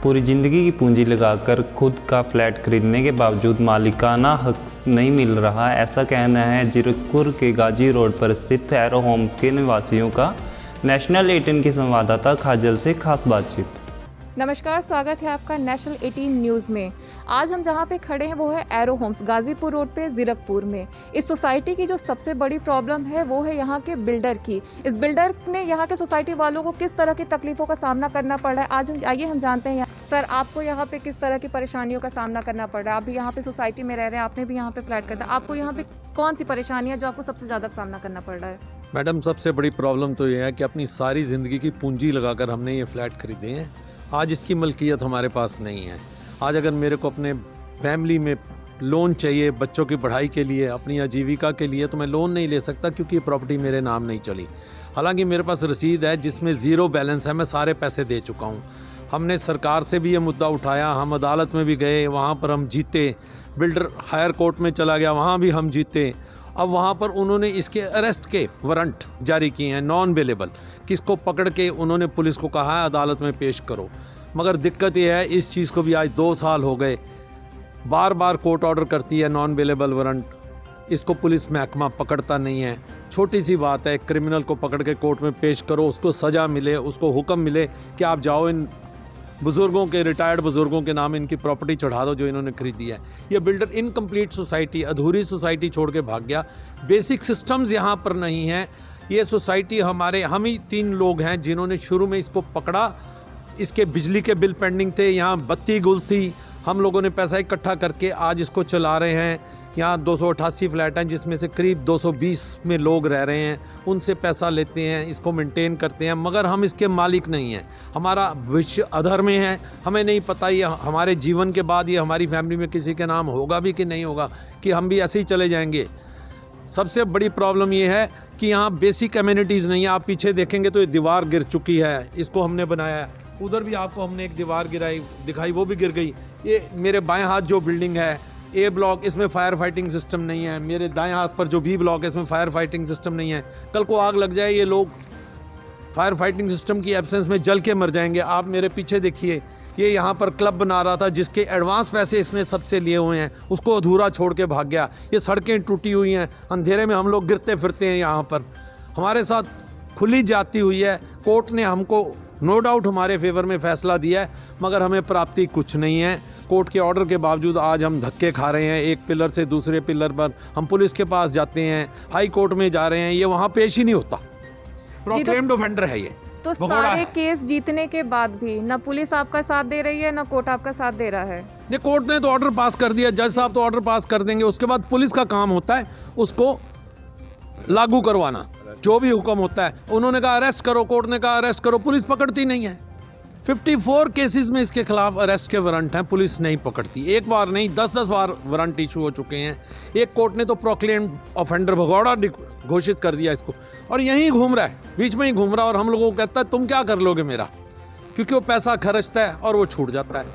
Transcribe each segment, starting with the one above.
पूरी ज़िंदगी की पूंजी लगाकर खुद का फ्लैट खरीदने के बावजूद मालिकाना हक नहीं मिल रहा, ऐसा कहना है जीरकपुर के गाजी रोड पर स्थित एरो होम्स के निवासियों का। नेशनल 18 की संवाददाता खाजल से खास बातचीत। नमस्कार, स्वागत है आपका नेशनल 18 न्यूज़ में। आज हम जहां पे खड़े हैं वो है एरो होम्स, गाजीपुर रोड पे जीरकपुर में। इस सोसाइटी की जो सबसे बड़ी प्रॉब्लम है वो है यहाँ के बिल्डर की। इस बिल्डर ने यहाँ के सोसाइटी वालों को किस तरह की तकलीफ़ों का सामना करना पड़ रहा है, आज हम जानते हैं। सर, आपको यहाँ पे किस तरह की परेशानियों का सामना करना पड़ रहा है? आप भी यहाँ पे सोसाइटी में रह रहे हैं, आपने भी यहाँ पे फ्लैट खरीदा, आपको यहाँ पे कौन सी परेशानी है जो आपको सबसे ज़्यादा सामना करना पड़ रहा है? मैडम, सबसे बड़ी प्रॉब्लम तो ये है कि अपनी सारी ज़िंदगी की पूंजी लगाकर हमने ये फ्लैट खरीदे हैं। आज इसकी मलकियत हमारे पास नहीं है। आज अगर मेरे को अपने फैमिली में लोन चाहिए बच्चों की पढ़ाई के लिए, अपनी आजीविका के लिए, तो मैं लोन नहीं ले सकता क्योंकि ये प्रॉपर्टी मेरे नाम नहीं चली। हालांकि मेरे पास रसीद है जिसमें ज़ीरो बैलेंस है, मैं सारे पैसे दे चुका हूँ। हमने सरकार से भी ये मुद्दा उठाया, हम अदालत में भी गए, वहाँ पर हम जीते। बिल्डर हायर कोर्ट में चला गया, वहाँ भी हम जीते। अब वहाँ पर उन्होंने इसके अरेस्ट के वारंट जारी किए हैं, नॉन अवेलेबल। किसको पकड़ के उन्होंने पुलिस को कहा है अदालत में पेश करो। मगर दिक्कत यह है, इस चीज़ को भी आज 2 साल हो गए, बार बार कोर्ट ऑर्डर करती है नॉन अवेलेबल वारंट, इसको पुलिस महकमा पकड़ता नहीं है। छोटी सी बात है, क्रिमिनल को पकड़ के कोर्ट में पेश करो, उसको सज़ा मिले, उसको हुक्म मिले कि आप जाओ इन बुज़ुर्गों के, रिटायर्ड बुज़ुर्गों के नाम इनकी प्रॉपर्टी चढ़ा दो जो इन्होंने खरीदी है। ये बिल्डर इनकम्प्लीट सोसाइटी, अधूरी सोसाइटी छोड़ के भाग गया। बेसिक सिस्टम्स यहाँ पर नहीं हैं। ये सोसाइटी हम ही 3 लोग हैं जिन्होंने शुरू में इसको पकड़ा। इसके बिजली के बिल पेंडिंग थे, यहाँ बत्ती गुल थी, हम लोगों ने पैसा इकट्ठा करके आज इसको चला रहे हैं। यहाँ 288 फ्लैट हैं जिसमें से करीब 220 में लोग रह रहे हैं, उनसे पैसा लेते हैं, इसको मेंटेन करते हैं, मगर हम इसके मालिक नहीं हैं। हमारा भविष्य अधर में है, हमें नहीं पता ये हमारे जीवन के बाद ये हमारी फैमिली में किसी के नाम होगा भी कि नहीं होगा, कि हम भी ऐसे ही चले जाएंगे। सबसे बड़ी प्रॉब्लम ये है कि यहाँ बेसिक एमिनिटीज़ नहीं है। आप पीछे देखेंगे तो ये दीवार गिर चुकी है, इसको हमने बनाया है। उधर भी आपको हमने एक दीवार दिखाई, वो भी गिर गई। ये मेरे बाएं हाथ जो बिल्डिंग है ए ब्लॉक, इसमें फायर फाइटिंग सिस्टम नहीं है। मेरे दाएं हाथ पर जो बी ब्लॉक है इसमें फायर फाइटिंग सिस्टम नहीं है। कल को आग लग जाए, ये लोग फायर फाइटिंग सिस्टम की एब्सेंस में जल के मर जाएंगे। आप मेरे पीछे देखिए, ये यहाँ पर क्लब बना रहा था जिसके एडवांस पैसे इसने सबसे लिए हुए हैं, उसको अधूरा छोड़ के भाग गया। ये सड़कें टूटी हुई हैं, अंधेरे में हम लोग गिरते फिरते हैं। यहाँ पर हमारे साथ खुली जाती हुई है। कोर्ट ने हमको नो डाउट हमारे फेवर में फ़ैसला दिया है, मगर हमें प्राप्ति कुछ नहीं है। कोर्ट के ऑर्डर के बावजूद आज हम धक्के खा रहे हैं, एक पिलर से दूसरे पिलर पर। हम पुलिस के पास जाते हैं, हाई कोर्ट में जा रहे हैं, ये वहाँ पेश ही नहीं होता। प्रोक्लेम्ड ऑफेंडर है ये। तो सारे केस जीतने के बाद भी ना पुलिस आपका साथ दे रही है, ना कोर्ट आपका साथ दे रहा है। नहीं, कोर्ट ने तो ऑर्डर पास कर दिया, जज साहब तो ऑर्डर पास कर देंगे, उसके बाद पुलिस का काम होता है उसको लागू करवाना। जो भी हुक्म होता है, उन्होंने कहा अरेस्ट करो, कोर्ट ने कहा अरेस्ट करो, पुलिस पकड़ती नहीं है। 54 केसेस में इसके खिलाफ अरेस्ट के वारंट हैं, पुलिस नहीं पकड़ती। एक बार नहीं, 10-10 बार वारंट इशू हो चुके हैं। एक कोर्ट ने तो प्रोक्लेम्ड ऑफेंडर भगौड़ा घोषित कर दिया इसको, और यहीं घूम रहा है, बीच में ही घूम रहा है। और हम लोगों को कहता है तुम क्या कर लोगे मेरा, क्योंकि वो पैसा खर्चता है और वो छूट जाता है।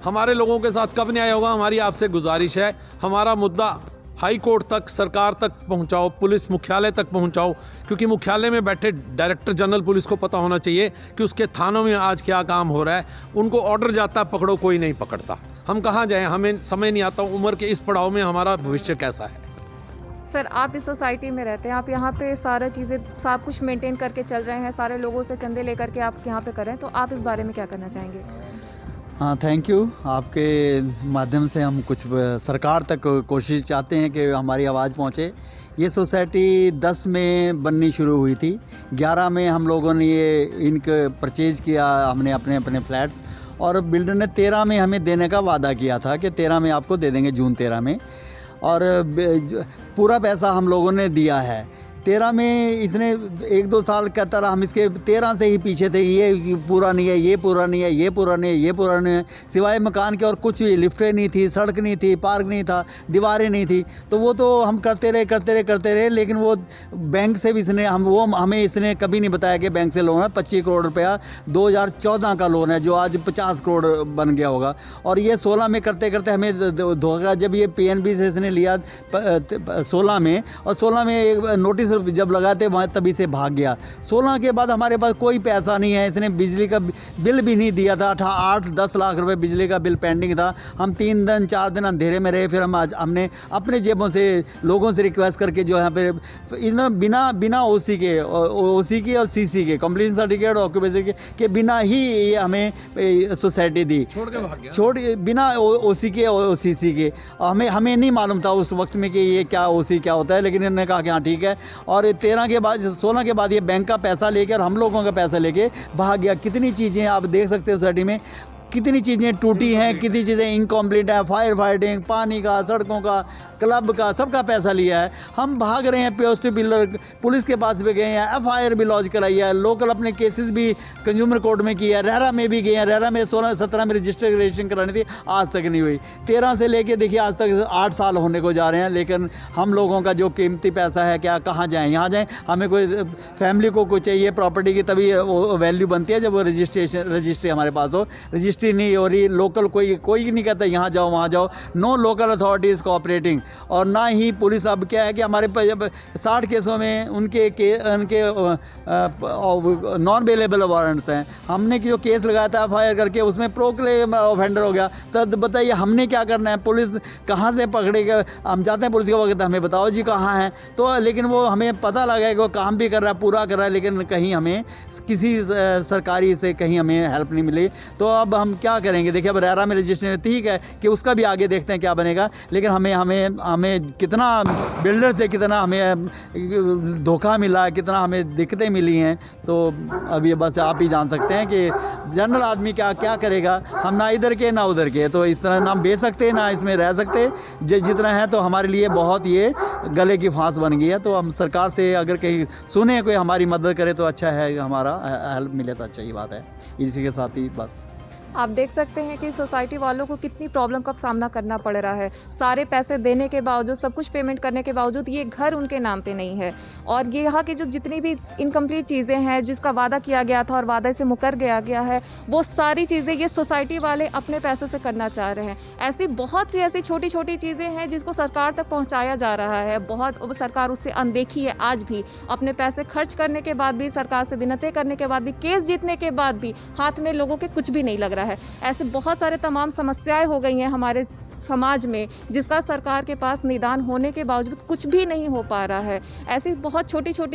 हमारे लोगों के साथ कब न्याय होगा? हमारी आपसे गुजारिश है, हमारा मुद्दा हाई कोर्ट तक, सरकार तक पहुंचाओ, पुलिस मुख्यालय तक पहुंचाओ, क्योंकि मुख्यालय में बैठे डायरेक्टर जनरल पुलिस को पता होना चाहिए कि उसके थानों में आज क्या काम हो रहा है। उनको ऑर्डर जाता है पकड़ो, कोई नहीं पकड़ता। हम कहाँ जाएं? हमें समझ नहीं आता उम्र के इस पड़ाव में हमारा भविष्य कैसा है। सर, आप इस सोसाइटी में रहते हैं, आप यहाँ पे सारा चीज़ें सब कुछ मेंटेन करके चल रहे हैं, सारे लोगों से चंदे लेकर के आप यहाँ पे करें, तो आप इस बारे में क्या करना चाहेंगे? हाँ, थैंक यू। आपके माध्यम से हम कुछ सरकार तक कोशिश चाहते हैं कि हमारी आवाज़ पहुँचे। ये सोसाइटी 10 में बननी शुरू हुई थी, 11 में हम लोगों ने ये इनके परचेज़ किया, हमने अपने अपने फ्लैट्स, और बिल्डर ने 13 में हमें देने का वादा किया था कि 13 में आपको दे देंगे, जून 13 में, और पूरा पैसा हम लोगों ने दिया है। 13 में इसने 1-2 साल कहता रहा, हम इसके 13 से ही पीछे थे, ये पूरा नहीं है, ये पूरा नहीं है, ये पूरा नहीं है, ये पूरा नहीं है, सिवाय मकान के और कुछ भी। लिफ्टें नहीं थी, सड़क नहीं थी, पार्क नहीं था, दीवारें नहीं थी। तो वो तो हम करते रहे, लेकिन वो बैंक से भी इसने हमें इसने कभी नहीं बताया कि बैंक से लोन है। 25 करोड़ रुपया 2014 का लोन है, जो आज 50 करोड़ बन गया होगा। और ये 16 में करते करते हमें धोखा, जब ये PNB से इसने लिया 16 में, और 16 में एक नोटिस जब लगाते वहाँ तभी से भाग गया। 16 के बाद हमारे पास कोई पैसा नहीं है, इसने बिजली का बिल भी नहीं दिया था। 8-10 लाख रुपए बिजली का बिल पेंडिंग था। हम 3 दिन 4 दिन अंधेरे में रहे। फिर हमने अपने जेबों से लोगों से रिक्वेस्ट करके जो यहाँ पे बिना ओसी के और सीसी के कंप्लीशन सर्टिफिकेट और ऑक्यूपेशन के बिना ही ये हमें सोसाइटी दी, छोड़ के भाग गया। बिना ओसी के और सीसी के। हमें नहीं मालूम था उस वक्त में कि ये क्या ओसी क्या होता है, लेकिन इन्होंने कहा कि हाँ ठीक है। और 16 के बाद ये बैंक का पैसा लेके और हम लोगों का पैसा लेके भाग गया। कितनी चीज़ें आप देख सकते हो सोसाइटी में, कितनी चीज़ें टूटी हैं, कितनी चीज़ें इनकम्प्लीट है। फायर फाइटिंग, पानी का, सड़कों का, क्लब का, सबका पैसा लिया है। हम भाग रहे हैं पोस्ट पिलर, पुलिस के पास भी गए हैं, FIR भी लॉन्च कराई है, लोकल अपने केसेस भी कंज्यूमर कोर्ट में किया है, रहरा में भी गए हैं। रहरा में 16-17 में रजिस्ट्रेशन करानी थी, आज तक नहीं हुई। 13 से लेके देखिए आज तक 8 साल होने को जा रहे हैं, लेकिन हम लोगों का जो कीमती पैसा है क्या कहाँ जाएँ, यहाँ जाएँ। हमें कोई फैमिली को कुछ चाहिए प्रॉपर्टी की, तभी वो वैल्यू बनती है जब वो रजिस्ट्री हमारे पास हो। रजिस्ट्री नहीं हो रही, लोकल कोई नहीं कहता यहाँ जाओ वहाँ जाओ। No local authorities cooperating. और ना ही पुलिस। अब क्या है कि हमारे पास जब 60 केसों में उनके नॉन अवेलेबल वारंट्स हैं। हमने जो केस लगाया था FIR करके, उसमें प्रोक्लेम ऑफेंडर हो गया। तो बताइए हमने क्या करना है, पुलिस कहाँ से पकड़ेगा। हम जाते हैं पुलिस के वक्त, हमें बताओ जी कहाँ है, तो लेकिन वो हमें पता लगा कि वो काम भी कर रहा है, पूरा कर रहा है, लेकिन कहीं हमें किसी सरकारी से कहीं हमें हेल्प नहीं मिली। तो अब हम क्या करेंगे। देखिए अब रहरा में रजिस्ट्रेशन ठीक है कि उसका भी आगे देखते हैं क्या बनेगा, लेकिन हमें कितना बिल्डर से कितना हमें धोखा मिला है, कितना हमें दिक्कतें मिली हैं। तो अब ये बस आप ही जान सकते हैं कि जनरल आदमी क्या करेगा। हम ना इधर के ना उधर के, तो इस तरह ना बेच सकते ना इसमें रह सकते। जितना है तो हमारे लिए बहुत ये गले की फांस बन गई है। तो हम सरकार से अगर कहीं सुने कोई हमारी मदद करे तो अच्छा है, हमारा हेल्प मिले तो अच्छा ही बात है। इसी के साथ ही बस आप देख सकते हैं कि सोसाइटी वालों को कितनी प्रॉब्लम का सामना करना पड़ रहा है। सारे पैसे देने के बावजूद, सब कुछ पेमेंट करने के बावजूद ये घर उनके नाम पे नहीं है। और ये यहाँ की जो जितनी भी इनकम्प्लीट चीज़ें हैं, जिसका वादा किया गया था और वादा से मुकर गया है, वो सारी चीज़ें ये सोसाइटी वाले अपने पैसे से करना चाह रहे हैं। ऐसी बहुत सी ऐसी छोटी छोटी चीज़ें हैं जिसको सरकार तक पहुँचाया जा रहा है। बहुत सरकार उससे अनदेखी है। आज भी अपने पैसे खर्च करने के बाद भी, सरकार से विनती करने के बाद भी, केस जीतने के बाद भी हाथ में लोगों के कुछ भी नहीं लग रहा है। ऐसे बहुत सारे तमाम समस्याएं हो गई हैं हमारे समाज में, जिसका सरकार के पास निदान होने के बावजूद कुछ भी नहीं हो पा रहा है। ऐसी बहुत छोटी छोटी